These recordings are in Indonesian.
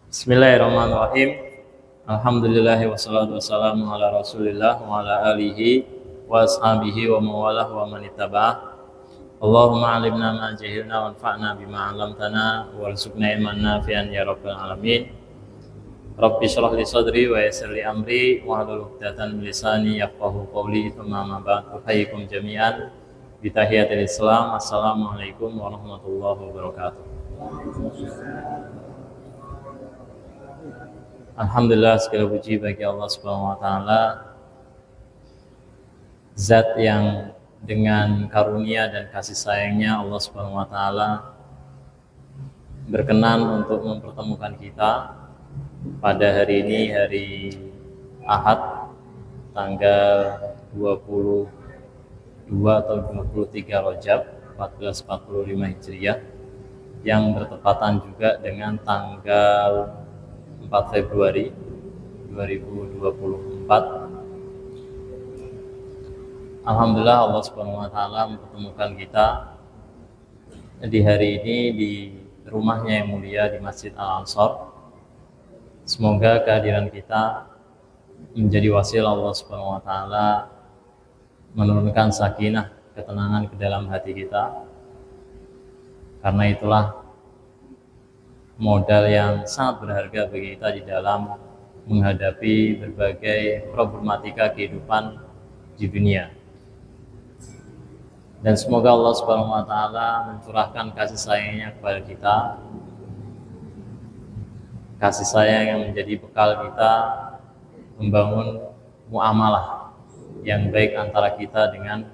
Bismillahirrahmanirrahim. Alhamdulillah wassalatu wassalamu ala Rasulillah wa ala alihi wa ashabihi wa mawalah wa man ittaba'ah. Allahumma 'allimna ma jahilna wanfa'na bima 'allamtana warzuqna ilman nafi'an ya rabbal alamin. Rabbi shrah li sadri wa yassir li amri wa hlul 'uqdatam min lisani yafqahu qawli. Tsumma ma ba'du. Hayyikum jami'an bi tahiyatil Islam. Assalamualaikum warahmatullahi wabarakatuh. Alhamdulillah, segala puji bagi Allah Subhanahu wa taala, zat yang dengan karunia dan kasih sayangnya Allah Subhanahu wa taala berkenan untuk mempertemukan kita pada hari ini, hari Ahad tanggal 22 atau 23 Rajab 1445 Hijriah yang bertepatan juga dengan tanggal 4 Februari 2024. Alhamdulillah, Allah Subhanahu wa taala mempertemukan kita di hari ini di rumahnya yang mulia di Masjid Al-Ansor. Semoga kehadiran kita menjadi wasilah Allah Subhanahu wa taala menurunkan sakinah, ketenangan ke dalam hati kita. Karena itulah modal yang sangat berharga bagi kita di dalam menghadapi berbagai problematika kehidupan di dunia. Dan semoga Allah Subhanahu wa taala mencurahkan kasih sayangnya kepada kita, kasih sayang yang menjadi bekal kita membangun muamalah yang baik antara kita dengan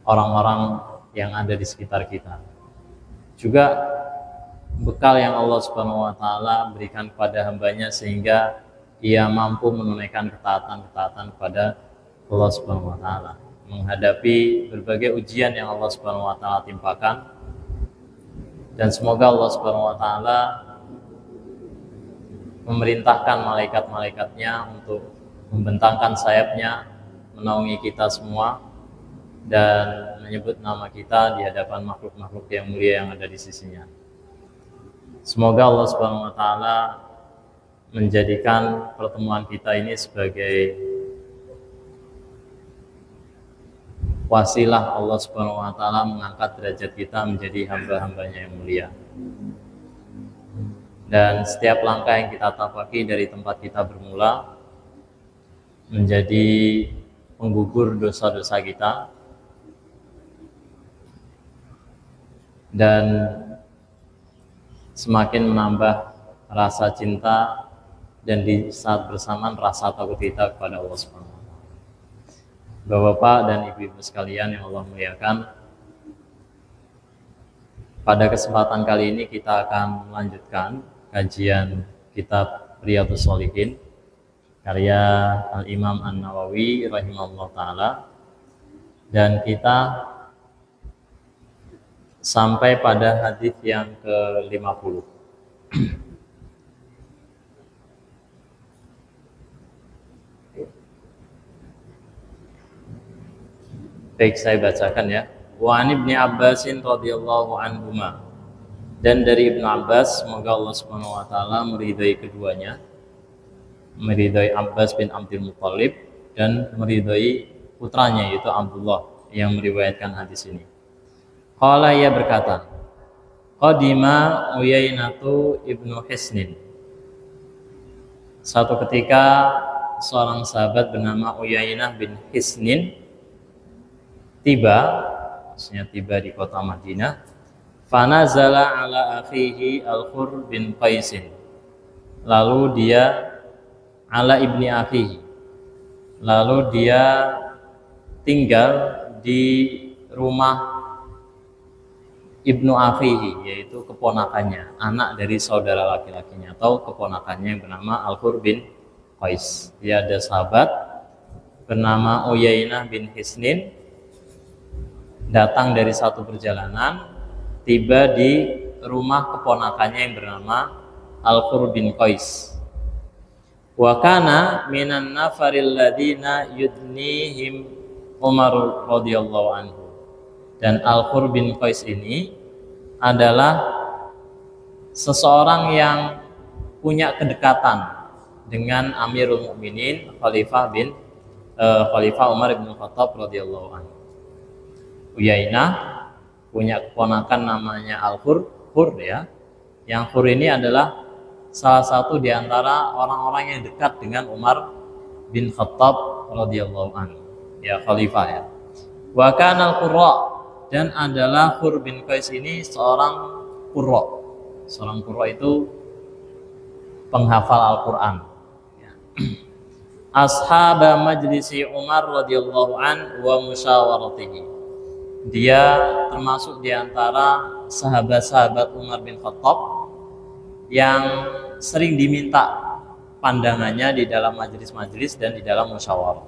orang-orang yang ada di sekitar kita. Juga bekal yang Allah Subhanahu wa taala berikan kepada hambanya sehingga ia mampu menunaikan ketaatan-ketaatan kepada Allah Subhanahu wa taala, menghadapi berbagai ujian yang Allah Subhanahu wa taala timpakan. Dan semoga Allah Subhanahu wa taala memerintahkan malaikat-malaikatnya untuk membentangkan sayapnya menaungi kita semua dan menyebut nama kita di hadapan makhluk-makhluk yang mulia yang ada di sisinya. Semoga Allah Subhanahu wa taala menjadikan pertemuan kita ini sebagai wasilah Allah Subhanahu wa taala mengangkat derajat kita menjadi hamba-hambanya yang mulia. Dan setiap langkah yang kita tapaki dari tempat kita bermula menjadi penggugur dosa-dosa kita dan semakin menambah rasa cinta dan di saat bersamaan rasa takut kita kepada Allah Subhanahu wa taala. Bapak-bapak dan ibu-ibu sekalian yang Allah muliakan, pada kesempatan kali ini kita akan melanjutkan kajian kitab Riyadhus Shalihin karya Al-Imam An-Nawawi rahimahullah taala, dan kita sampai pada hadis yang ke-50. Baik, saya bacakan ya. Wa an Ibnu Abbasin radhiyallahu anhuma. Dan dari Ibnu Abbas, semoga Allah Subhanahu wa taala meridai keduanya, meridai Abbas bin Abdul Muthalib dan meridai putranya yaitu Abdullah yang meriwayatkan hadis ini. Qala, ia berkata, Qadima Uyainatu ibnu Hisnin. Suatu ketika seorang sahabat bernama Uyainah bin Hisnin tiba di kota Madinah. Fanazala ala akhihi Al-Khur bin Qaisin. Lalu dia ala ibni akhihi. Lalu dia tinggal di rumah Ibnu Akhihi, yaitu keponakannya, anak dari saudara laki-lakinya atau keponakannya yang bernama Al-Khur bin Qais. Dia ada sahabat bernama Uyainah bin Hisnin datang dari satu perjalanan, tiba di rumah keponakannya yang bernama Al-Khur bin Qais. Wa kana minan nafaril ladina yudnihim Umar radhiyallahu anhu. Dan Al-Khur bin Qais ini adalah seseorang yang punya kedekatan dengan Amirul Mukminin Khalifah Umar bin Khattab radhiyallahu anhu. Uyainah punya keponakan namanya Al-Hur ya. Yang Hur ini adalah salah satu di antara orang-orang yang dekat dengan Umar bin Khattab radhiyallahu anhu, ya khalifah ya. Wa kana al-qurra, dan adalah Hur bin Qais ini seorang qurra. Seorang qurra itu penghafal Al-Qur'an. Ya. Ashaba majlisi Umar radhiyallahu an wa musyawaratihi. Dia termasuk di antara sahabat-sahabat Umar bin Khattab yang sering diminta pandangannya di dalam majelis-majelis dan di dalam musyawarah.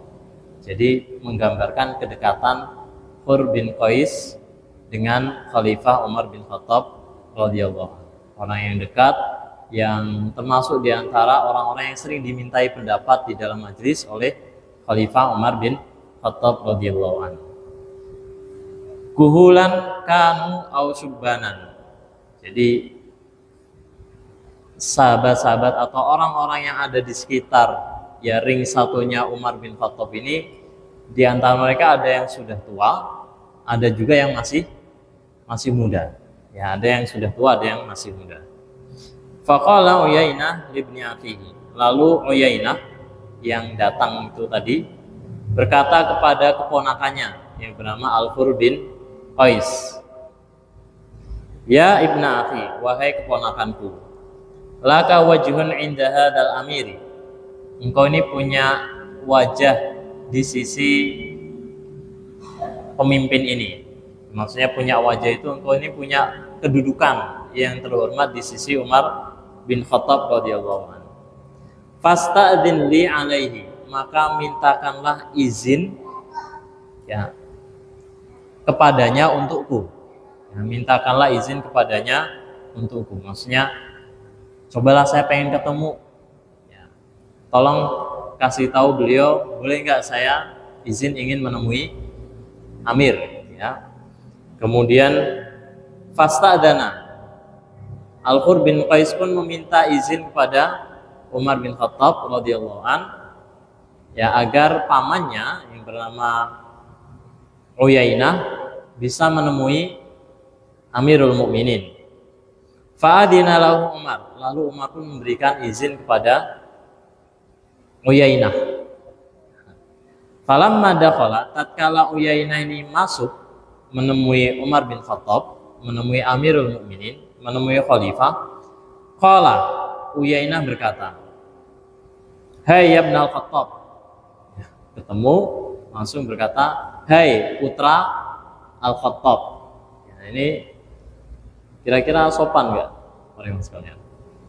Jadi menggambarkan kedekatan Hur bin Qais dengan Khalifah Umar bin Khattab radhiyallahu anhu. Orang yang dekat, yang termasuk di antara orang-orang yang sering dimintai pendapat di dalam majelis oleh Khalifah Umar bin Khattab radhiyallahu anhu. Kuhulan kanu au subbanan. Jadi sahabat-sahabat atau orang-orang yang ada di sekitar ya ring satunya Umar bin Khattab ini, di antara mereka ada yang sudah tua, ada juga yang masih muda. Ya, ada yang sudah tua, ada yang masih muda. Faqala Uyainah libni akhihi. Lalu Uyainah yang datang itu tadi berkata kepada keponakannya yang bernama Al-Hur bin Qais, "Ya ibna akhi, wahai keponakanku, laka wajhun inda hadzal amiri." Engkau ini punya wajah di sisi pemimpin ini. Maksudnya punya wajah itu, engkau ini punya kedudukan yang terhormat di sisi Umar bin Khattab radhiyallahu anhu. Fasta'dzin li alaihi, maka mintakanlah izin ya kepadanya untukku. Ya, mintakanlah izin kepadanya untukku. Maksudnya cobalah saya pengen ketemu. Ya, tolong kasih tahu beliau, boleh nggak saya izin ingin menemui Amir. Ya. Kemudian fasta'dana, Al-Hur bin Qais pun meminta izin kepada Umar bin Khattab radhiyallahu an ya agar pamannya yang bernama Uyainah bisa menemui Amirul Mukminin. Fa'adina lahu Umar, lalu Umar pun memberikan izin kepada Uyainah. Falamma dakhala, tatkala Uyainah ini masuk menemui Umar bin Khattab, menemui Amirul Mukminin, menemui khalifah, qala, Uyainah berkata, "Hai ibn al-Khattab." Ketemu langsung berkata, "Hai putra Al-Khattab." Ya, ini kira-kira sopan nggak orang sekalian?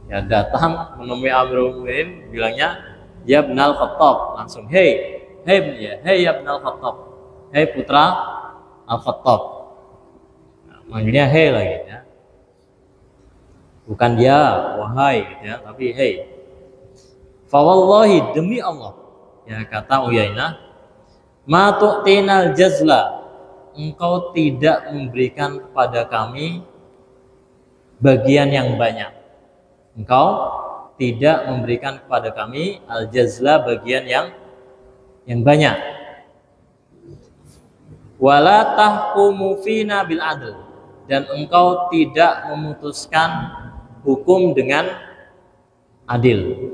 Ya, datang menemui Amirul Mukminin bilangnya ya ibn al-Khattab, langsung hey ya ibn al-Khattab, hey putra Al-Khattab. Nah, manggilnya hey lagi ya. Bukan dia wahai gitu ya, tapi hey. Fa wallahi, demi Allah, ya kata Uyainah, ma tu'tinal jazla, engkau tidak memberikan kepada kami bagian yang banyak. Engkau tidak memberikan kepada kami al-jazla, bagian yang banyak. Wala tahkumu fina bil adl, dan engkau tidak memutuskan hukum dengan adil.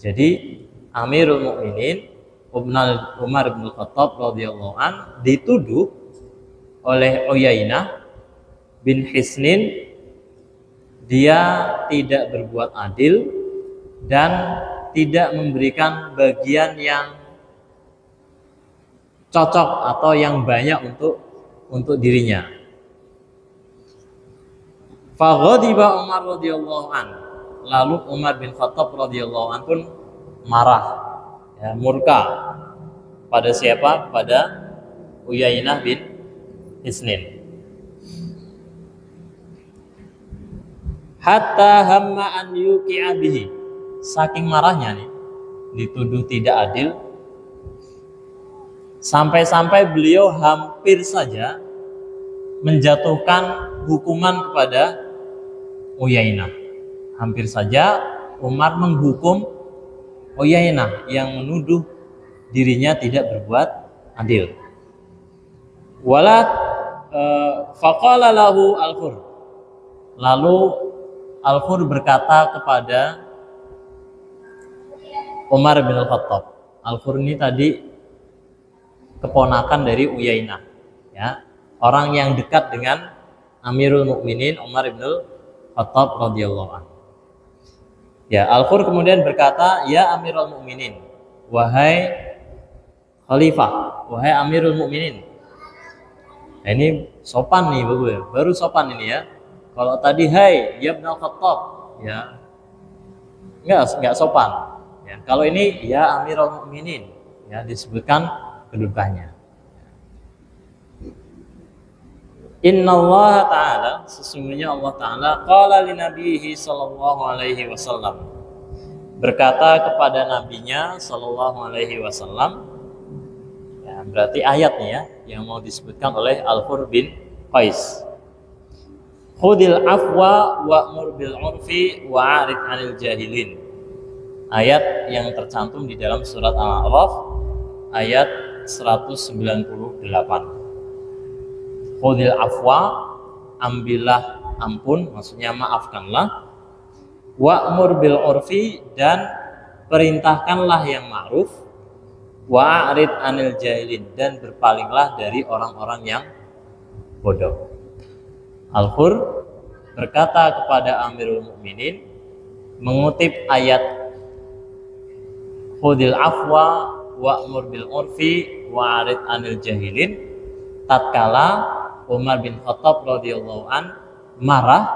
Jadi Amirul Mukminin Umar bin Khattab radhiyallahu an dituduh oleh Uyainah bin Hisnin dia tidak berbuat adil dan tidak memberikan bagian yang cocok atau yang banyak untuk dirinya. Faghadiba Umar radhiyallahu an, lalu Umar bin Khattab radhiyallahu an pun marah, ya, murka pada siapa? Pada Uyainah bin Hisnin. Hatta hamma an yuqi'a bihi, saking marahnya nih dituduh tidak adil, sampai-sampai beliau hampir saja menjatuhkan hukuman kepada Uyainah. hampir saja Umar menghukum Uyainah yang menuduh dirinya tidak berbuat adil. Wala faqala lahu Al-Fur. Lalu Al-Fur berkata kepada Umar bin Al-Khattab. Al-Fur ini tadi keponakan dari Uyainah, ya, orang yang dekat dengan Amirul Mukminin Umar bin Al-Khattab radhiyallahu anhu. Ya, Al-Fur kemudian berkata, "Ya Amirul Mukminin, wahai Khalifah, wahai Amirul Mukminin." Nah, ini sopan nih, baru sopan ini ya. Kalau tadi hai ya Ibn Al-Khattab, ya enggak sopan. Ya, kalau ini ya Amirul Mukminin, ya disebutkan kedudukannya. Innallaha ta'ala, sesungguhnya Allah Ta'ala qala li nabiyhi sallallahu alaihi wasallam, berkata kepada nabinya sallallahu alaihi wasallam. Ya, berarti ayatnya ya yang mau disebutkan oleh Al-Fur bin Qais. Khudil afwa wa'mur bil urfi wa'arid 'anil jahilin. Ayat yang tercantum di dalam surat Al-A'raf ayat 198. Khudil afwa, ambillah ampun, maksudnya maafkanlah. Wa'mur bil urfi, dan perintahkanlah yang ma'ruf. Wa'arid 'anil jahilin, dan berpalinglah dari orang-orang yang bodoh. Al-Fur berkata kepada Amirul Mukminin mengutip ayat Khudil afwa wa'mur bil urfi wa'arid 'anil jahilin tatkala Umar bin Khattab radhiyallahu an marah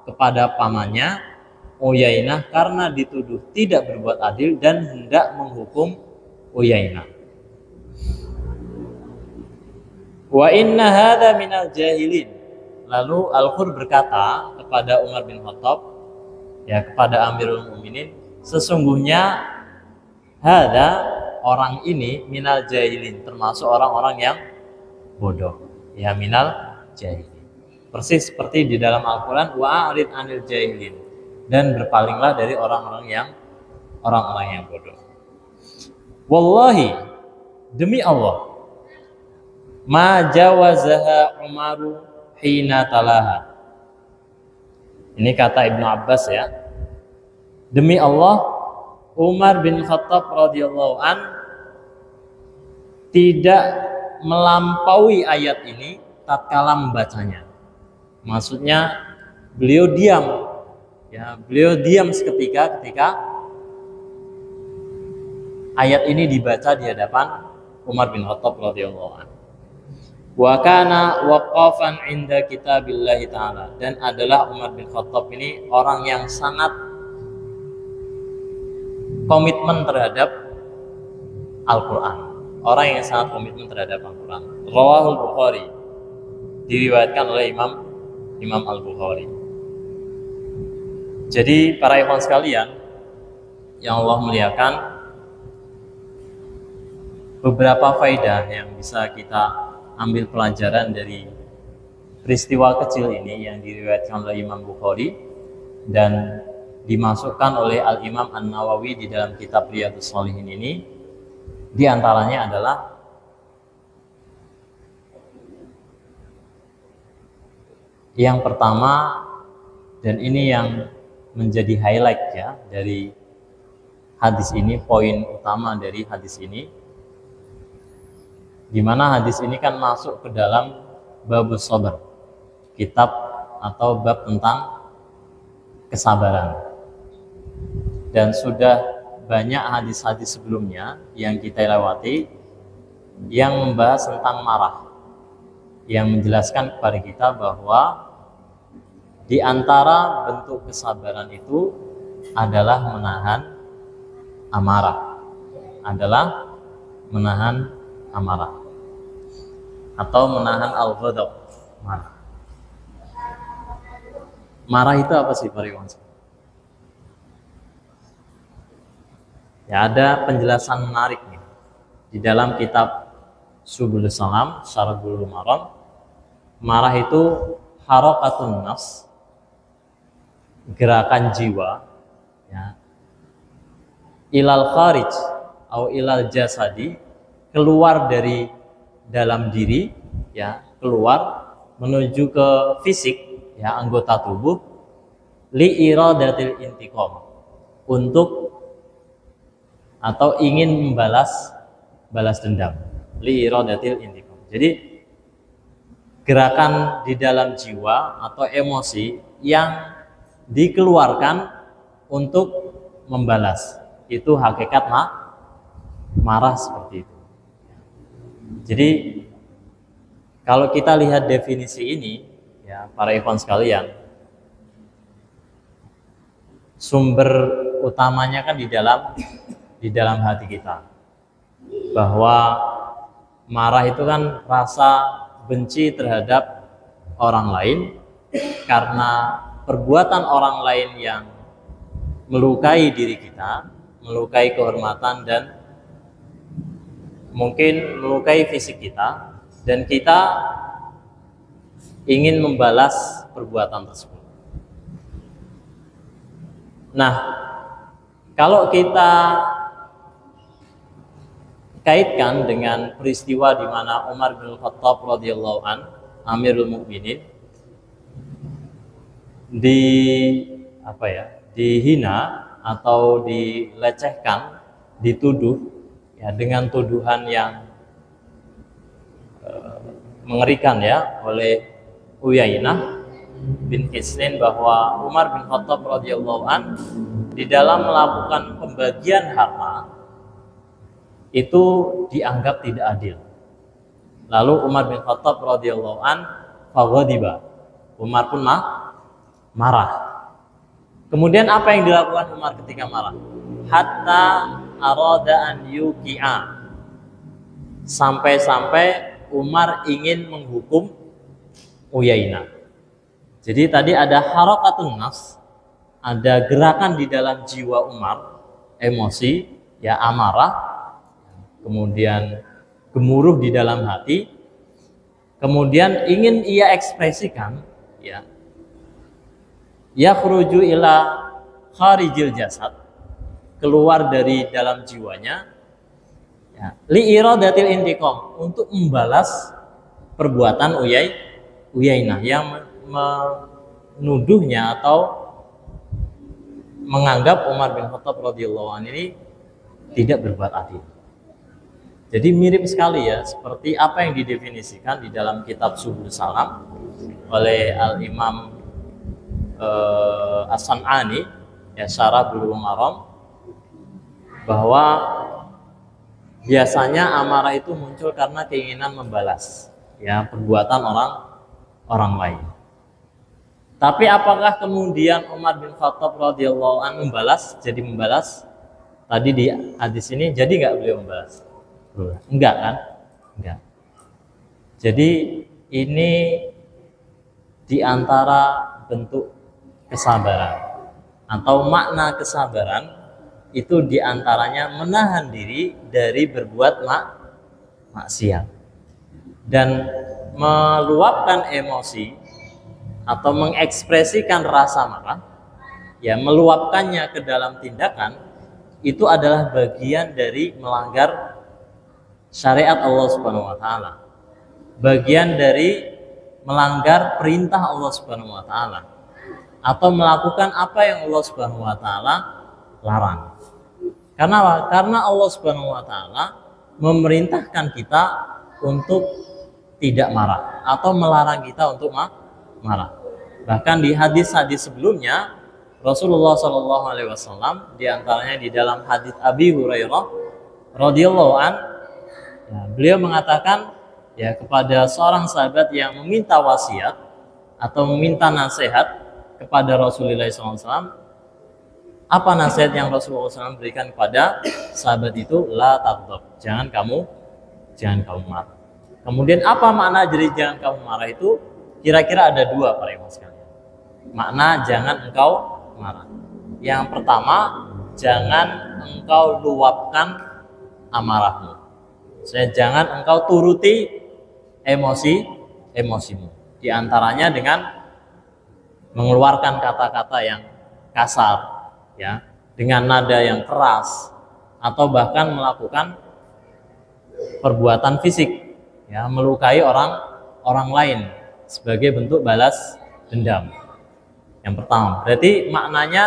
kepada pamannya Uyainah karena dituduh tidak berbuat adil dan hendak menghukum Uyainah. Wa inna hadza minal jahilin. Lalu Al-Fur berkata kepada Umar bin Khattab, ya kepada Amirul Mukminin, sesungguhnya hadza, orang ini, minal jahilin, termasuk orang-orang yang bodoh. Ya, minal jahilin. Persis seperti di dalam Al-Quran, wa'arid 'anil jahilin, dan berpalinglah dari orang-orang yang bodoh. Wallahi, demi Allah, ma jawazaha Umaru hina talaha. Ini kata Ibnu Abbas ya. Demi Allah, Umar bin Khattab radhiyallahu an tidak melampaui ayat ini tatkala membacanya. Maksudnya beliau diam. Ya, beliau diam seketika ketika ayat ini dibaca di hadapan Umar bin Khattab radhiyallahu an. Wa kana waqafan 'inda kitabillahi ta'ala, dan adalah Umar bin Khattab ini orang yang sangat komitmen terhadap Al-Quran, orang yang sangat komitmen terhadap Al-Quran. Rawahul Bukhari, diriwayatkan oleh Imam Al-Bukhari. Jadi para ikhwan sekalian yang Allah muliakan, beberapa faedah yang bisa kita ambil pelajaran dari peristiwa kecil ini yang diriwayatkan oleh Imam Bukhari dan dimasukkan oleh Al-Imam An-Nawawi di dalam kitab Riyadhus Shalihin ini. Di antaranya adalah yang pertama, dan ini yang menjadi highlight ya dari hadis ini, poin utama dari hadis ini, di mana hadis ini kan masuk ke dalam babus sabar, kitab atau bab tentang kesabaran. Dan sudah banyak hadis-hadis sebelumnya yang kita lewati yang membahas tentang marah, yang menjelaskan kepada kita bahwa di antara bentuk kesabaran itu adalah menahan amarah, atau menahan al-ghadab, marah. Marah itu apa sih Pak Iwan? Ya, ada penjelasan menarik nih di dalam kitab Subulus Salam, Syarah Bulughul Maram. Marah itu harakatun nafs gerakan jiwa, ya, ilal kharij atau ilal jasadi, keluar dari dalam diri, ya, keluar menuju ke fisik, ya, anggota tubuh, li iradatil intiqam, untuk atau ingin balas dendam, li iradatil intiqam. Jadi gerakan di dalam jiwa atau emosi yang dikeluarkan untuk membalas, itu hakikat marah seperti itu. Jadi kalau kita lihat definisi ini, ya para ikhwan sekalian, sumber utamanya kan di dalam hati kita, bahwa marah itu kan rasa benci terhadap orang lain karena perbuatan orang lain yang melukai diri kita, melukai kehormatan dan mungkin melukai fisik kita, dan kita ingin membalas perbuatan tersebut. Nah, kalau kita kaitkan dengan peristiwa di mana Umar bin Khattab radhiyallahu an, Amirul Mukminin, dihina atau dilecehkan, dituduh, ya, dengan tuduhan yang mengerikan, ya, oleh Uyainah bin Hisnin, bahwa Umar bin Khattab radhiyallahu an di dalam melakukan pembagian harta itu dianggap tidak adil. Lalu Umar bin Khattab radhiyallahu an faghadiba, Umar pun marah. Kemudian apa yang dilakukan Umar ketika marah? Hatta arada an yuqi'a, sampai-sampai Umar ingin menghukum Uyainah. Jadi tadi ada harakatun nafs, ada gerakan di dalam jiwa Umar, emosi, ya, amarah, kemudian gemuruh di dalam hati, kemudian ingin ia ekspresikan, ya, yakhruju ila kharijil jasad, keluar dari dalam jiwanya, ya, li iradatil intiqam, untuk membalas perbuatan Uyainah yang menuduhnya atau menganggap Umar bin Khattab radhiyallahu anhu ini tidak berbuat adil. Jadi mirip sekali, ya, seperti apa yang didefinisikan di dalam kitab Subul Salam oleh Al-Imam As-San'ani, ya, Syarah Bulughul Maram, bahwa biasanya amarah itu muncul karena keinginan membalas, ya, perbuatan orang lain. Tapi apakah kemudian Umar bin Khattab radhiyallahu anhu membalas? Tadi di hadis ini jadi nggak beliau membalas? Enggak kan? Enggak. Jadi ini diantara bentuk kesabaran atau makna kesabaran itu diantaranya menahan diri dari berbuat maksiat dan meluapkan emosi atau mengekspresikan rasa marah, ya, meluapkannya ke dalam tindakan, itu adalah bagian dari melanggar syariat Allah Subhanahu wa taala. Bagian dari melanggar perintah Allah Subhanahu wa taala atau melakukan apa yang Allah Subhanahu wa taala larang. Karena apa? Karena Allah Subhanahu wa taala memerintahkan kita untuk tidak marah atau melarang kita untuk marah. Bahkan di hadis-hadis sebelumnya Rasulullah Shallallahu alaihi wasallam, di antaranya di dalam hadis Abi Hurairah radhiyallahu an, ya, beliau mengatakan, ya, kepada seorang sahabat yang meminta wasiat atau meminta nasihat kepada Rasulullah SAW, apa nasihat yang Rasulullah SAW berikan kepada sahabat itu? La taghdab, jangan kamu marah. Kemudian apa makna jadi jangan kamu marah itu? Kira-kira ada dua, para ikhwan sekalian. Makna jangan engkau marah. Yang pertama, jangan engkau luapkan amarahmu. Jangan engkau turuti emosimu. Di antaranya dengan mengeluarkan kata-kata yang kasar, ya, dengan nada yang keras, atau bahkan melakukan perbuatan fisik, ya, melukai orang lain sebagai bentuk balas dendam. Yang pertama, berarti maknanya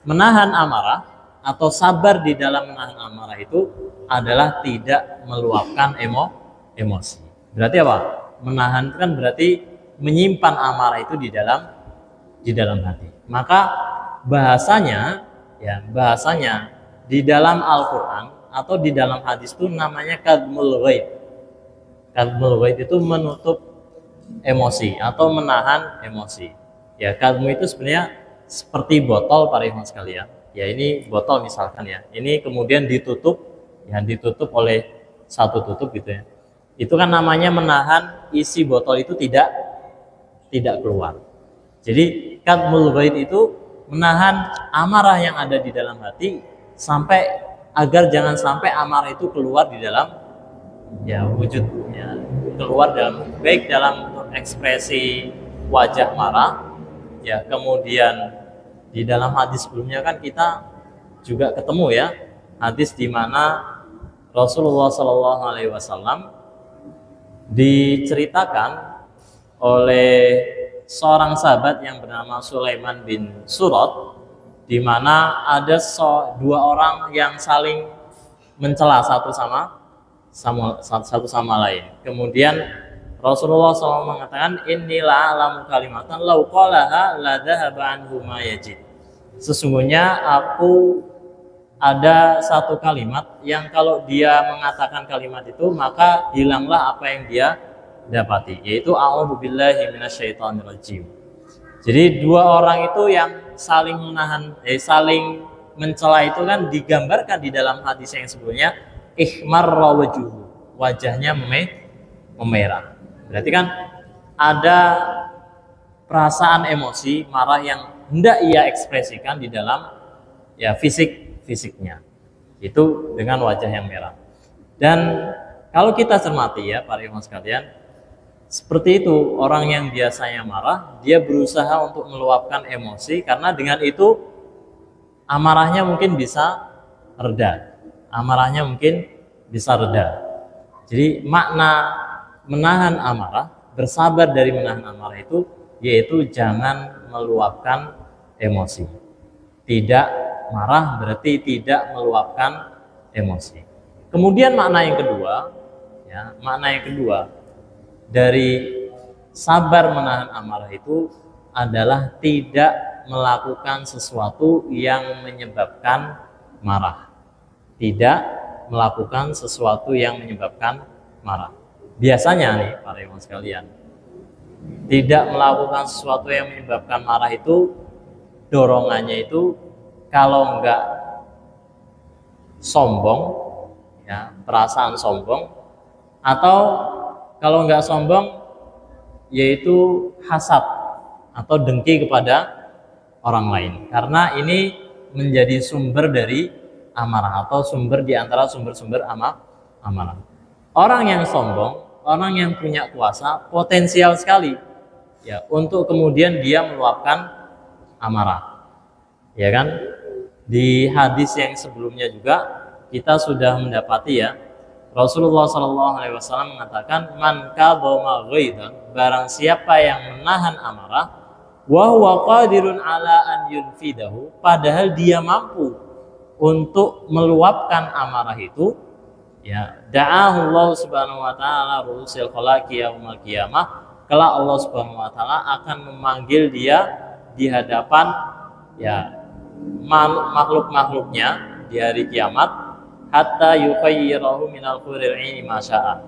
menahan amarah atau sabar di dalam menahan amarah itu adalah tidak meluapkan emosi. Berarti apa? Menahan kan berarti menyimpan amarah itu di dalam hati. Maka bahasanya di dalam Al-Qur'an atau di dalam hadis itu namanya kadmul ghaid. Kadmul ghaid itu menutup emosi atau menahan emosi. Ya, kadmu itu sebenarnya seperti botol para ikhwan sekalian. Ya, ini botol misalkan ya. Ini kemudian ditutup oleh satu tutup gitu ya. Itu kan namanya menahan isi botol itu tidak keluar. Jadi kadmul ghaid itu menahan amarah yang ada di dalam hati agar jangan sampai amarah itu keluar di dalam wujud, keluar baik dalam ekspresi wajah marah, ya, kemudian di dalam hadis sebelumnya kan kita juga ketemu ya hadis di mana Rasulullah SAW diceritakan oleh seorang sahabat yang bernama Sulaiman bin Surat, di mana ada dua orang yang saling mencela satu sama lain. Kemudian Rasulullah SAW mengatakan, inilah alamu kalimatan lau qalaha la dhahaba anhu ma yajid. Sesungguhnya aku ada satu kalimat yang kalau dia mengatakan kalimat itu maka hilanglah apa yang dia dapati, yaitu a'udzubillahi minasyaitonirrajim. Jadi dua orang itu yang saling saling mencela itu kan digambarkan di dalam hadis yang sebelumnya, ihmarra wajuhu, wajahnya memerah. Berarti kan ada perasaan emosi marah yang hendak ia ekspresikan di dalam fisiknya, itu dengan wajah yang merah. Dan kalau kita cermati ya para ikhwan sekalian, seperti itu orang yang biasanya marah, dia berusaha untuk meluapkan emosi karena dengan itu amarahnya mungkin bisa reda. Jadi makna menahan amarah, bersabar dari menahan amarah itu yaitu jangan meluapkan emosi. Tidak marah berarti tidak meluapkan emosi. Kemudian makna yang kedua dari sabar menahan amarah itu adalah tidak melakukan sesuatu yang menyebabkan marah. Tidak melakukan sesuatu yang menyebabkan marah. Biasanya nih para ikhwan sekalian, tidak melakukan sesuatu yang menyebabkan marah itu dorongannya itu kalau enggak sombong, ya, perasaan sombong, atau kalau enggak sombong yaitu hasad atau dengki kepada orang lain, karena ini menjadi sumber dari amarah atau sumber di antara sumber-sumber amarah. Orang yang sombong, orang yang punya kuasa potensial sekali ya untuk kemudian dia meluapkan amarah. Ya kan? Di hadis yang sebelumnya juga kita sudah mendapati ya, Rasulullah SAW mengatakan, man kadhama ghaidan, barang siapa yang menahan amarah, wa huwa qadirun ala an yunfidahu, padahal dia mampu untuk meluapkan amarah itu, ya, da'ahu Allah Subhanahu wa taala rusul khalaqi yaumil qiyamah, kelak Allah Subhanahu wa taala akan memanggil dia di hadapan ya makhluk-makhluknya di hari kiamat, hatta yukhayyirahu minal huril 'aini ma syaa.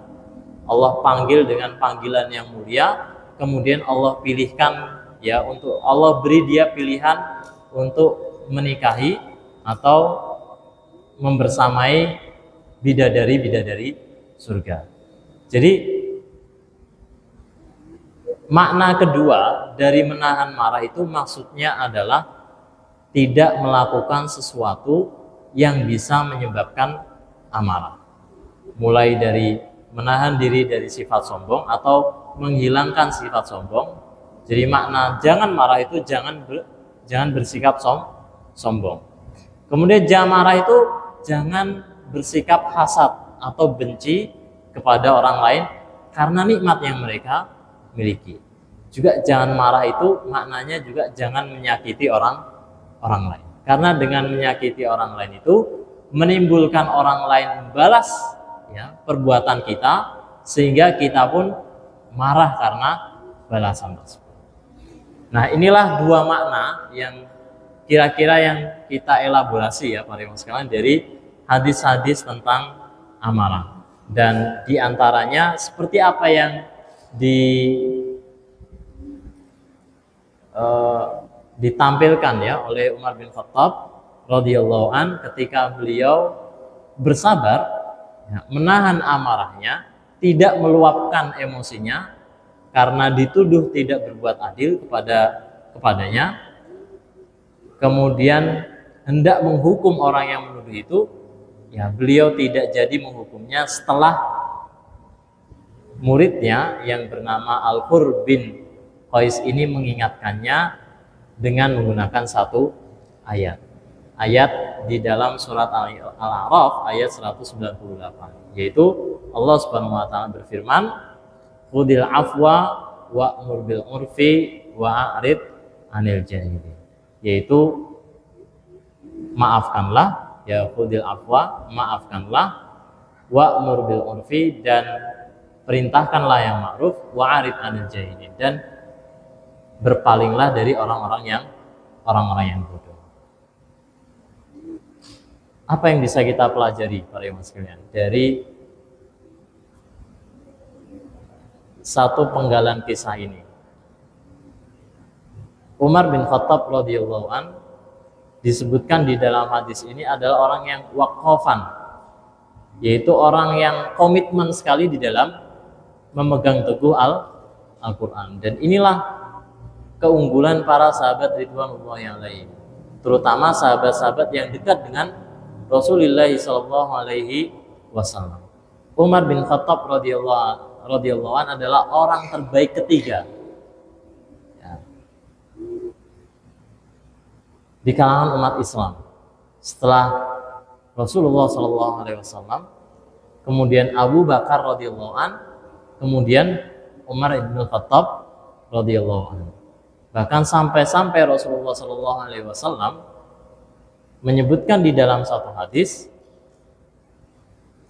Allah panggil dengan panggilan yang mulia, kemudian Allah pilihkan ya, untuk Allah beri dia pilihan untuk menikahi atau membersamai bidadari-bidadari surga. Jadi makna kedua dari menahan marah itu maksudnya adalah tidak melakukan sesuatu yang bisa menyebabkan amarah. Mulai dari menahan diri dari sifat sombong atau menghilangkan sifat sombong. Jadi makna jangan marah itu jangan jangan bersikap sombong. Kemudian jangan marah itu jangan bersikap hasad atau benci kepada orang lain karena nikmat yang mereka miliki. Juga jangan marah itu maknanya juga jangan menyakiti orang lain. Karena dengan menyakiti orang lain itu menimbulkan orang lain membalas ya perbuatan kita, sehingga kita pun marah karena balasan tersebut. Nah, inilah dua makna yang kira-kira yang kita elaborasi ya para ikhwan sekalian dari hadis-hadis tentang amarah. Dan diantaranya seperti apa yang ditampilkan ya oleh Umar bin Khattab radhiyallahu an ketika beliau bersabar ya, menahan amarahnya, tidak meluapkan emosinya karena dituduh tidak berbuat adil kepadanya, kemudian hendak menghukum orang yang menuduh itu, ya beliau tidak jadi menghukumnya setelah muridnya yang bernama Al-Qur bin Qais ini mengingatkannya dengan menggunakan satu ayat di dalam surat Al-A'raf ayat 198, yaitu Allah Subhanahu wa taala berfirman, "Khudil afwa wa'mur bil urfi wa'rid 'anil jahilin." Yaitu maafkanlah, ya khudil afwa, maafkanlah, wa'mur bil urfi, dan perintahkanlah yang ma'ruf, wa'rid 'anil jahilin, dan berpalinglah dari orang-orang yang bodoh. Apa yang bisa kita pelajari para ikhwan sekalian dari satu penggalan kisah ini? Umar bin Khattab radhiyallahu an disebutkan di dalam hadis ini adalah orang yang waqafan, yaitu orang yang komitmen sekali di dalam memegang teguh Al-Quran. Dan inilah keunggulan para sahabat ridwanullahi alaihim, terutama sahabat-sahabat yang dekat dengan Rasulullah sallallahu alaihi wasallam. Umar bin Khattab radhiyallahu an adalah orang terbaik ketiga ya, di kalangan umat Islam setelah Rasulullah sallallahu alaihi wasallam, kemudian Abu Bakar radhiyallahu an, kemudian Umar bin Khattab radhiyallahu an. Bahkan sampai Rasulullah sallallahu alaihi wasallam menyebutkan di dalam satu hadis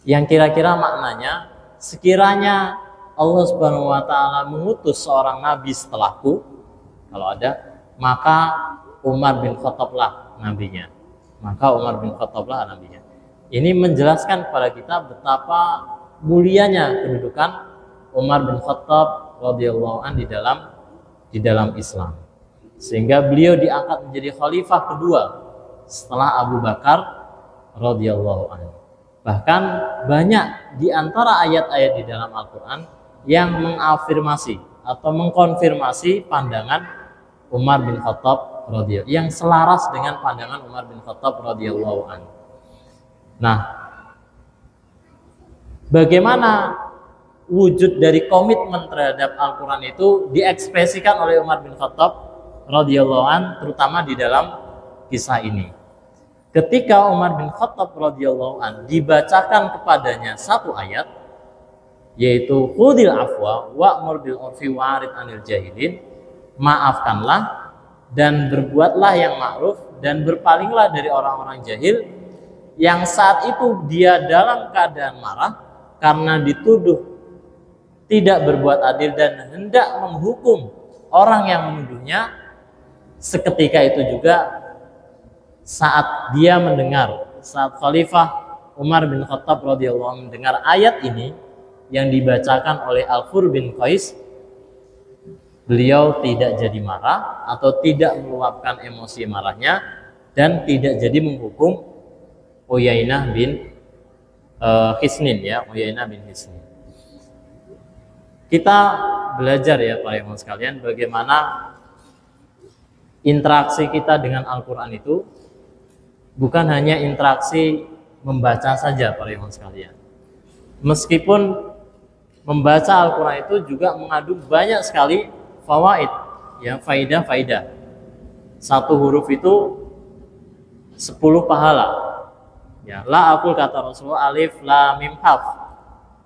yang kira-kira maknanya, sekiranya Allah Subhanahu wa taala mengutus seorang nabi setelahku, kalau ada, maka Umar bin Khattablah nabinya. Maka Umar bin Khattablah nabinya. Ini menjelaskan kepada kita betapa mulianya kedudukan Umar bin Khattab radhiyallahu an di dalam Islam. Sehingga beliau diangkat menjadi khalifah kedua setelah Abu Bakar radhiyallahu anhu. Bahkan banyak di antara ayat-ayat di dalam Al-Quran yang mengafirmasi atau mengkonfirmasi pandangan Umar bin Khattab radhiyallahu, yang selaras dengan pandangan Umar bin Khattab radhiyallahu anhu. Nah, bagaimana wujud dari komitmen terhadap Al-Quran itu diekspresikan oleh Umar bin Khattab radhiyallahu anhu, terutama di dalam kisah ini. Ketika Umar bin Khattab radhiyallahu an dibacakan kepadanya satu ayat, yaitu khudil afwa wa'mur bil urfi wa'rid 'anil jahilin, maafkanlah dan berbuatlah yang ma'ruf dan berpalinglah dari orang-orang jahil, yang saat itu dia dalam keadaan marah karena dituduh tidak berbuat adil dan hendak menghukum orang yang menuduhnya. Seketika itu juga saat dia mendengar, saat Khalifah Umar bin Khattab radhiyallahu anhu mendengar ayat ini yang dibacakan oleh Al-Qur bin Qais, beliau tidak jadi marah atau tidak meluapkan emosi marahnya dan tidak jadi menghukum Uyainah bin Hisnin ya, Uyainah bin Hisnin. Kita belajar ya para ikhwan sekalian bagaimana interaksi kita dengan Al-Quran itu bukan hanya interaksi membaca saja para ikhwan sekalian. Meskipun membaca Al-Quran itu juga mengandung banyak sekali fawaid, ya, faidah-faidah. Satu huruf itu 10 pahala. Ya, la aqul kata Rasulullah alif lam mim harf.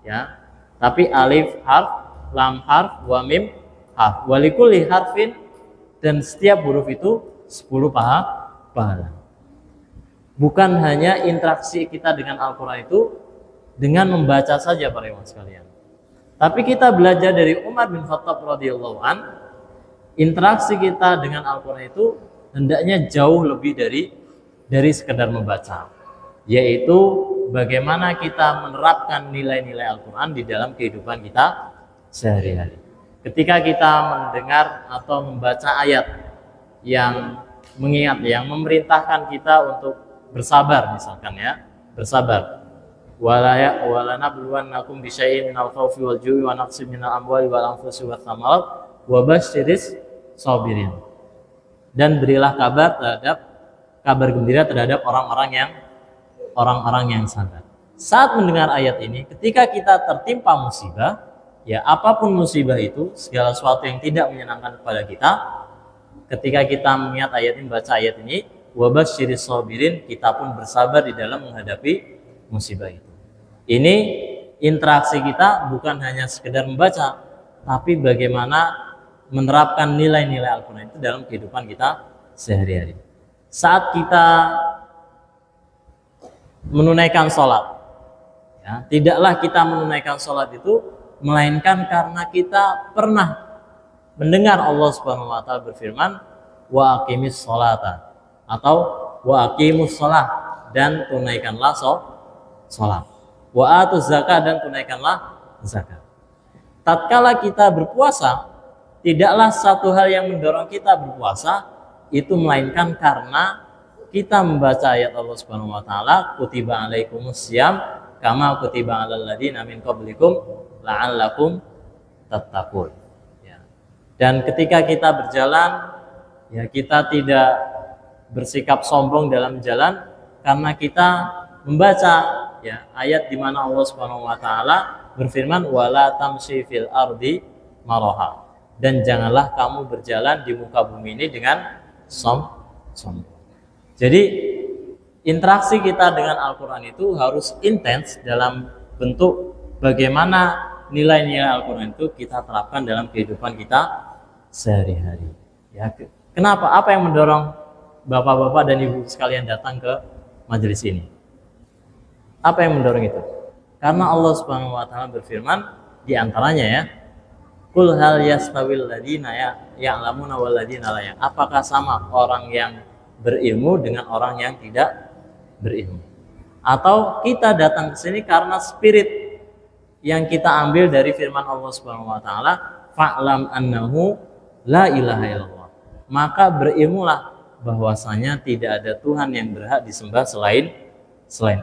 Ya. Tapi alif harf, lam harf, wa mim harf. Wa likulli harfin, dan setiap huruf itu 10 pahala. Bukan hanya interaksi kita dengan Al-Qur'an itu dengan membaca saja para ikhwan sekalian. Tapi kita belajar dari Umar bin Khattab radhiyallahu an, interaksi kita dengan Al-Qur'an itu hendaknya jauh lebih dari sekedar membaca, yaitu bagaimana kita menerapkan nilai-nilai Al-Quran di dalam kehidupan kita sehari-hari. Ketika kita mendengar atau membaca ayat yang mengingat, yang memerintahkan kita untuk bersabar, misalkan ya, bersabar. Walanabluwannakum bisyai'in minal khaufi wal ju'i wa naqsin minal amwali wal anfusi wath thamarat wa basyiris sabirin. Dan berilah kabar gembira terhadap orang-orang yang sabar. Saat mendengar ayat ini, ketika kita tertimpa musibah, ya apapun musibah itu, segala sesuatu yang tidak menyenangkan kepada kita, ketika kita mengingat ayat ini, baca ayat ini, wabasyiris sabirin, kita pun bersabar di dalam menghadapi musibah itu. Ini interaksi kita bukan hanya sekedar membaca, tapi bagaimana menerapkan nilai-nilai Al-Quran itu dalam kehidupan kita sehari-hari. Saat kita menunaikan sholat, ya, tidaklah kita menunaikan sholat itu melainkan karena kita pernah mendengar Allah Subhanahu wa taala berfirman, wa aqimis sholata, atau wa aqimus sholat, dan tunaikanlah sholat, wa atuz zakat, dan tunaikanlah zakat. Tatkala kita berpuasa, tidaklah satu hal yang mendorong kita berpuasa itu melainkan karena kita membaca ayat Allah Subhanahu wa taala, kutiba alaikumus syiyam kama kutiba alal ladzina min qablikum la'allakum tattaqun. Ya. Dan ketika kita berjalan, ya kita tidak bersikap sombong dalam jalan karena kita membaca ya ayat di mana Allah Subhanahu wa taala berfirman, wala tamshi fil ardi maraha, dan janganlah kamu berjalan di muka bumi ini dengan sombong. Jadi interaksi kita dengan Al-Quran itu harus intens dalam bentuk bagaimana nilai-nilai Al-Quran itu kita terapkan dalam kehidupan kita sehari-hari. Ya, kenapa? Apa yang mendorong bapak-bapak dan ibu sekalian datang ke majelis ini? Apa yang mendorong itu? Karena Allah Subhanahu wa taala berfirman di antaranya ya, qul hal yastawil ladzina ya'lamuna wal ladzina la ya'lamun. Apakah sama orang yang berilmu dengan orang yang tidak berilmu? Atau kita datang ke sini karena spirit yang kita ambil dari firman Allah Subhanahu wa taala, fa'lam annahu la ilaha illallah. Maka berilmulah bahwasanya tidak ada Tuhan yang berhak disembah selain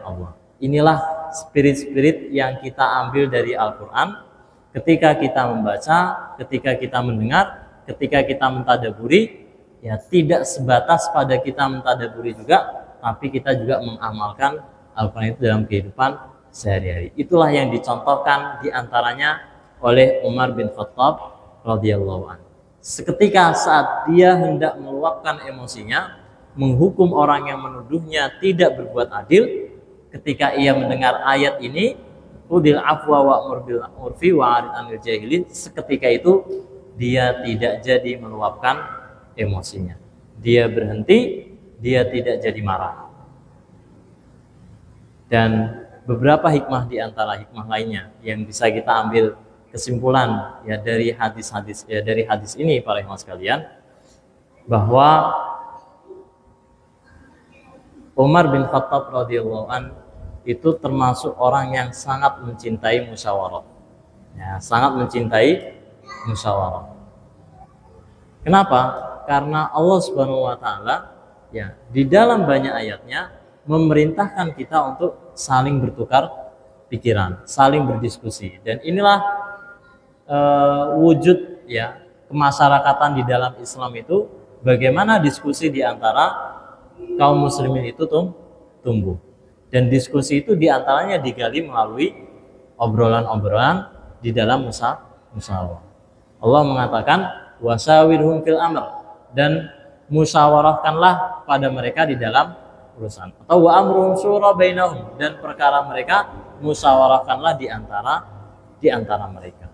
Allah. Inilah spirit-spirit yang kita ambil dari Al-Qur'an ketika kita membaca, ketika kita mendengar, ketika kita mentadaburi. Ya, tidak sebatas pada kita mentadaburi juga, tapi kita juga mengamalkan Al-Quran itu dalam kehidupan sehari-hari. Itulah yang dicontohkan diantaranya oleh Umar bin Khattab radhiyallahu anhu. Seketika saat dia hendak meluapkan emosinya, menghukum orang yang menuduhnya tidak berbuat adil, ketika ia mendengar ayat ini, udil afwa wa'mur bil urfi wa'rid 'anil jahilin, seketika itu dia tidak jadi meluapkan emosinya. Dia berhenti, dia tidak jadi marah. Dan beberapa hikmah di antara hikmah lainnya yang bisa kita ambil kesimpulan ya dari hadis ini para ikhwan sekalian, bahwa Umar bin Khattab radhiyallahu an itu termasuk orang yang sangat mencintai musyawarah. Ya, sangat mencintai musyawarah. Kenapa? Karena Allah Subhanahu wa taala ya di dalam banyak ayatnya memerintahkan kita untuk saling bertukar pikiran, saling berdiskusi. Dan inilah wujud ya kemasyarakatan di dalam Islam itu, bagaimana diskusi di antara kaum muslimin itu tumbuh. Dan diskusi itu di antaranya digali melalui obrolan-obrolan di dalam musyawarah. Allah mengatakan wasawirhum fil amr, dan musyawarahkanlah pada mereka di dalam urusan. Atau wa amruhum syura bainahum, dan perkara mereka musyawarahkanlah di antara mereka.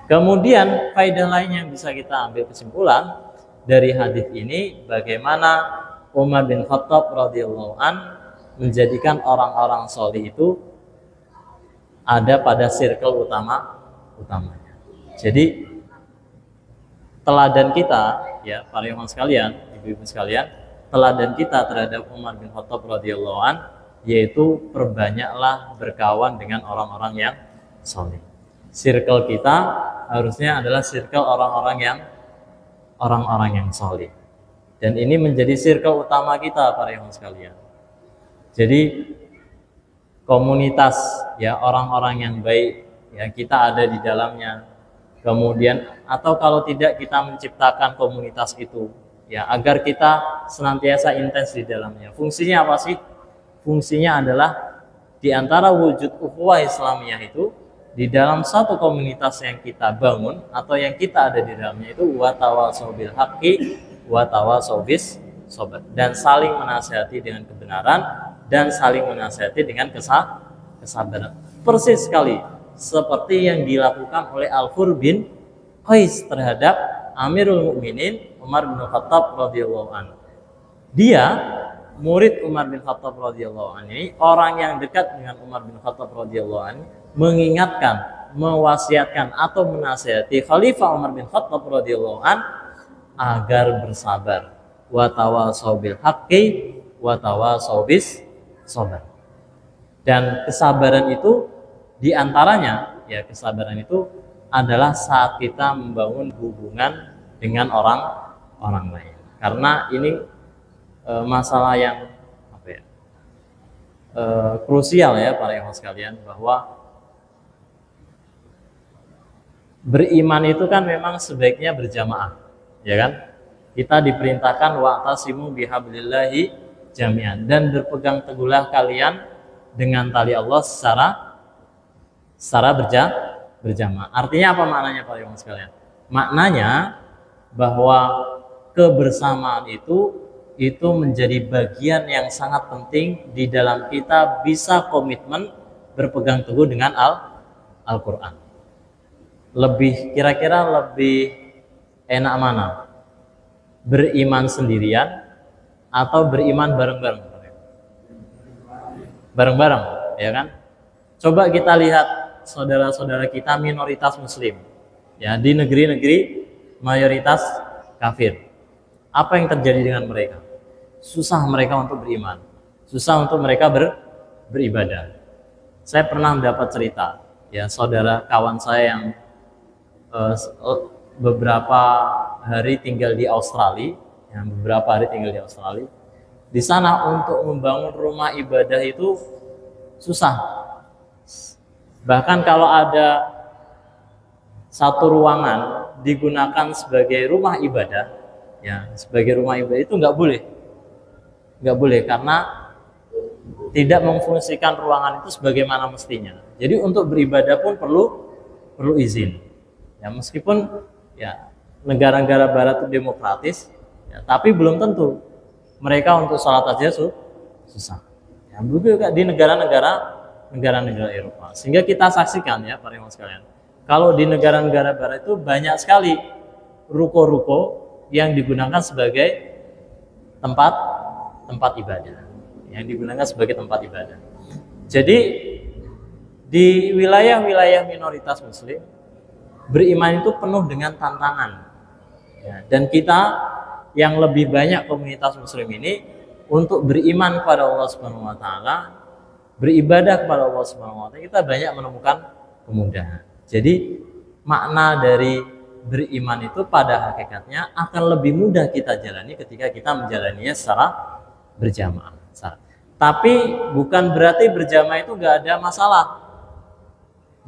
Kemudian faedah lain yang bisa kita ambil kesimpulan dari hadis ini, bagaimana Umar bin Khattab radhiyallahu an menjadikan orang-orang solih itu ada pada circle utamanya. Jadi teladan kita, ya para ikhwan sekalian, ibu-ibu sekalian, teladan kita terhadap Umar bin Khattab radhiyallahu an yaitu perbanyaklah berkawan dengan orang-orang yang solih. Circle kita harusnya adalah circle orang-orang yang solih. Dan ini menjadi circle utama kita para ikhwan sekalian. Jadi komunitas, ya orang-orang yang baik, ya kita ada di dalamnya. Kemudian atau kalau tidak kita menciptakan komunitas itu, ya agar kita senantiasa intens di dalamnya. Fungsinya apa sih? Fungsinya adalah di antara wujud ukhuwah Islamiyah itu, di dalam satu komunitas yang kita bangun atau yang kita ada di dalamnya itu wa tawasau bil haqqi wa tawasau bis sabr, dan saling menasihati dengan kebenaran dan saling menasihati dengan kesabaran. Persis sekali seperti yang dilakukan oleh Al-Fur bin Qais terhadap Amirul Mukminin Umar bin Khattab radhiyallahu anhu. Dia murid Umar bin Khattab radhiyallahu anhu ini, orang yang dekat dengan Umar bin Khattab radhiyallahu anhu, mengingatkan, mewasiatkan atau menasihati Khalifah Umar bin Khattab radhiyallahu anhu agar bersabar. Wa tawasau bil haqqi wa tawasau bis sabr. Dan kesabaran itu diantaranya, ya kesabaran itu adalah saat kita membangun hubungan dengan orang lain. Karena ini masalah yang krusial ya para ikhwan sekalian, bahwa beriman itu kan memang sebaiknya berjamaah, ya kan? Kita diperintahkan wa'tasimu bihablillahi jami'an, dan berpegang teguhlah kalian dengan tali Allah secara berjamaah. Artinya apa maknanya para ikhwan sekalian? Maknanya bahwa kebersamaan itu menjadi bagian yang sangat penting di dalam kita bisa komitmen berpegang teguh dengan Al-Quran. Kira-kira lebih enak mana? Beriman sendirian atau beriman bareng-bareng? Bareng-bareng, ya kan? Coba kita lihat saudara-saudara kita minoritas muslim, ya, di negeri-negeri mayoritas kafir. Apa yang terjadi dengan mereka? Susah mereka untuk beriman, susah untuk mereka beribadah. Saya pernah mendapat cerita, ya, saudara kawan saya yang beberapa hari tinggal di Australia, Di sana untuk membangun rumah ibadah itu susah. Bahkan kalau ada satu ruangan digunakan sebagai rumah ibadah, ya, sebagai rumah ibadah itu nggak boleh karena tidak memfungsikan ruangan itu sebagaimana mestinya. Jadi untuk beribadah pun perlu izin. Ya, meskipun ya negara-negara barat itu demokratis, ya, tapi belum tentu mereka untuk sholat aja susah. Ya, begitu juga di negara-negara Eropa. Sehingga kita saksikan ya para ikhwan sekalian, kalau di negara-negara barat itu banyak sekali ruko-ruko yang digunakan sebagai tempat ibadah. Jadi di wilayah-wilayah minoritas muslim, beriman itu penuh dengan tantangan, ya, dan kita yang lebih banyak komunitas muslim ini untuk beriman kepada Allah Subhanahu wa taala, beribadah kepada Allah Subhanahu wa taala, kita banyak menemukan kemudahan. Jadi makna dari beriman itu pada hakikatnya akan lebih mudah kita jalani ketika kita menjalaninya secara berjamaah. Tapi bukan berarti berjamaah itu gak ada masalah.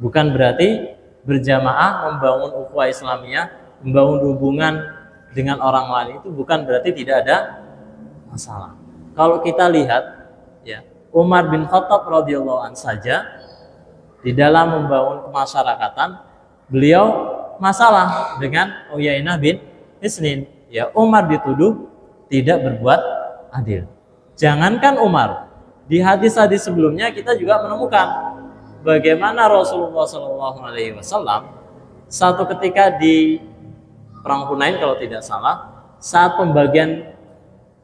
Bukan berarti berjamaah membangun ukhuwah Islamiyah, membangun hubungan dengan orang lain itu bukan berarti tidak ada masalah. Kalau kita lihat, ya, Umar bin Khattab radhiyallahu anhu saja di dalam membangun kemasyarakatan, beliau masalah dengan Uyainah bin Hisnin, ya Umar dituduh tidak berbuat adil. Jangankan Umar, di hadis-hadis sebelumnya kita juga menemukan bagaimana Rasulullah SAW satu ketika di perang Hunain kalau tidak salah, saat pembagian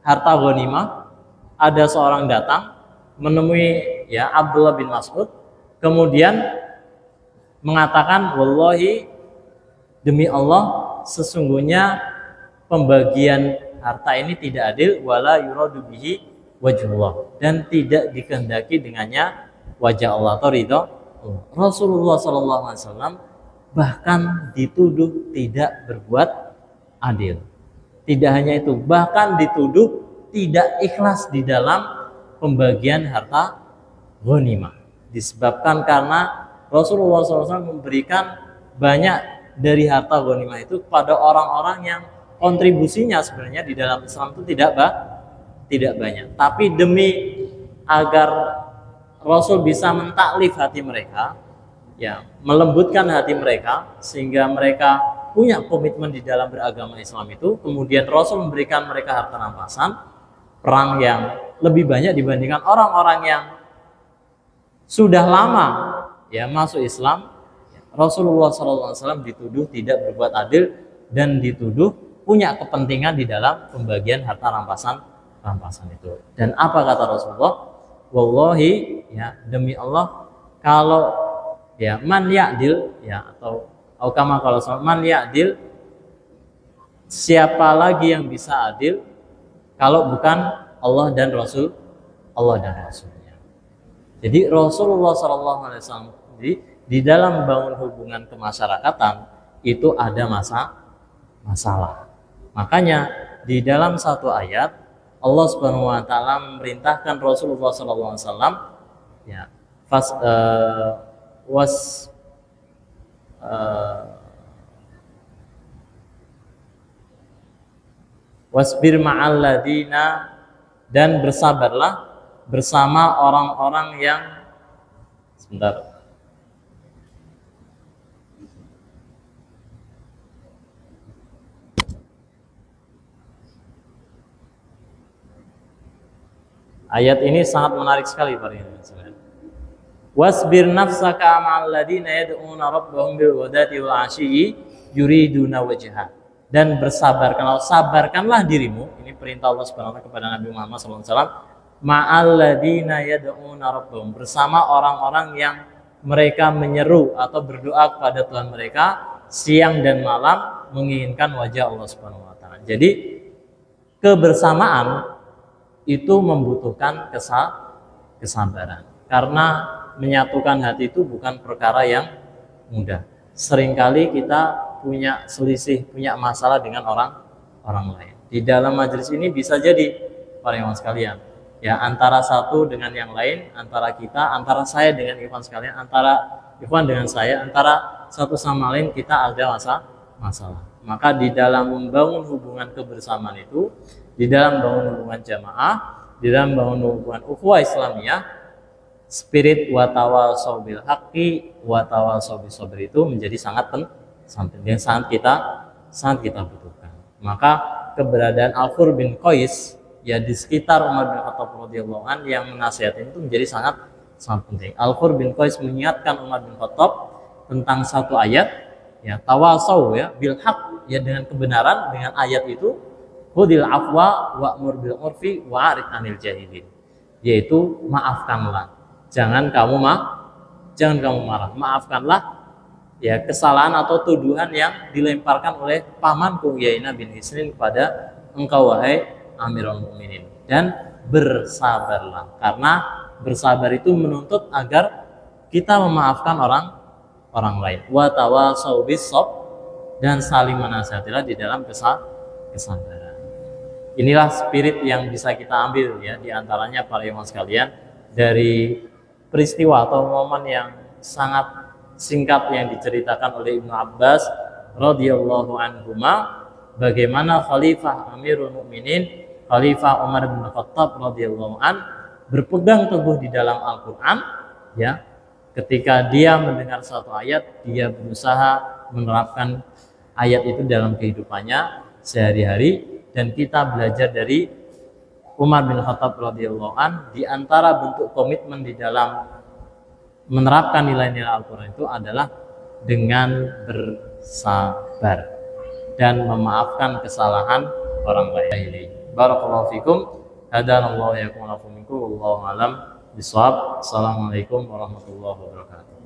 harta ghanimah, ada seorang datang menemui ya Abdullah bin Mas'ud, kemudian mengatakan, wallahi, demi Allah, sesungguhnya pembagian harta ini tidak adil, wala yuradu bihi wajhullah, dan tidak dikehendaki dengannya wajah Allah atau ridho Allah. Rasulullah SAW bahkan dituduh tidak berbuat adil. Tidak hanya itu, bahkan dituduh tidak ikhlas di dalam pembagian harta ghanimah. Disebabkan karena Rasulullah SAW memberikan banyak dari harta ghanimah itu kepada orang-orang yang kontribusinya sebenarnya di dalam Islam itu tidak banyak. Tapi demi agar Rasul bisa mentaklif hati mereka, ya, melembutkan hati mereka sehingga mereka punya komitmen di dalam beragama Islam itu, kemudian Rasul memberikan mereka harta rampasan perang yang lebih banyak dibandingkan orang-orang yang sudah lama ya masuk Islam. Rasulullah SAW dituduh tidak berbuat adil dan dituduh punya kepentingan di dalam pembagian harta rampasan itu. Dan apa kata Rasulullah? Wallahi, ya, demi Allah, kalau ya man ya'dil, ya, atau kama kalau man ya'dil, siapa lagi yang bisa adil kalau bukan Allah dan Rasulnya. Jadi Rasulullah SAW di dalam membangun hubungan kemasyarakatan itu ada masalah. Makanya di dalam satu ayat Allah Subhanahu wa taala memerintahkan Rasulullah SAW ya wasbir ma'al ladina, dan bersabarlah bersama orang-orang yang sebentar. Ayat ini sangat menarik sekali Pak. Wasbir nafsaka ma'al ladina yad'una rabbahum bil ghadati wal 'ashyi yuriduna wajha. Dan sabarkanlah dirimu, ini perintah Allah Subhanahu wa taala kepada Nabi Muhammad SAW, ma'al ladina yad'una rabbahum, bersama orang-orang yang mereka menyeru atau berdoa kepada Tuhan mereka siang dan malam menginginkan wajah Allah Subhanahu wa taala. Jadi kebersamaan itu membutuhkan kesabaran, karena menyatukan hati itu bukan perkara yang mudah. Seringkali kita punya selisih, punya masalah dengan orang lain. Di dalam majelis ini bisa jadi para ikhwan sekalian, ya, antara satu dengan yang lain, antara kita, antara saya dengan ikhwan sekalian, antara ikhwan dengan saya, antara satu sama lain kita ada masalah. Maka di dalam membangun hubungan kebersamaan itu, di dalam membangun hubungan jamaah, di dalam membangun hubungan ukhuwah Islamiyah, spirit watawasau bil haqqi watawasau bis sabr itu menjadi sangat penting dan sangat kita butuhkan. Maka keberadaan Al-Fur bin Qais ya di sekitar Umar bin Khattab radhiyallahu an yang menasihati itu menjadi sangat penting. Al-Fur bin Qais mengingatkan Umar bin Khattab tentang satu ayat, ya, tawasau ya bil haqq, ya, dengan kebenaran, dengan ayat itu, khudil afwa wa'mur bil urfi wa'rid 'anil jahilin, yaitu maafkanlah, jangan kamu marah, maafkanlah ya kesalahan atau tuduhan yang dilemparkan oleh pamanku Uyainah bin Hisnin kepada engkau wahai Amirul Mukminin, dan bersabarlah, karena bersabar itu menuntut agar kita memaafkan orang lain. Wa tawasau bis sabr, dan saling menasihatilah di dalam kesabaran. Inilah spirit yang bisa kita ambil ya di antaranya para ikhwan sekalian dari peristiwa atau momen yang sangat singkat yang diceritakan oleh Ibnu Abbas radhiyallahu anhuma, bagaimana Khalifah Amirul Mukminin Khalifah Umar bin Khattab radhiyallahu an berpegang teguh di dalam Al-Qur'an, ya, ketika dia mendengar satu ayat dia berusaha menerapkan ayat itu dalam kehidupannya sehari-hari. Dan kita belajar dari Umar bin Khattab radhiyallahu an, di antara bentuk komitmen di dalam menerapkan nilai-nilai Al-Quran itu adalah dengan bersabar dan memaafkan kesalahan orang lain. Barakallahu fikum, hadanallahu wa iyyakum wa minkum, wallahu alam bisawab. Assalamualaikum warahmatullahi wabarakatuh.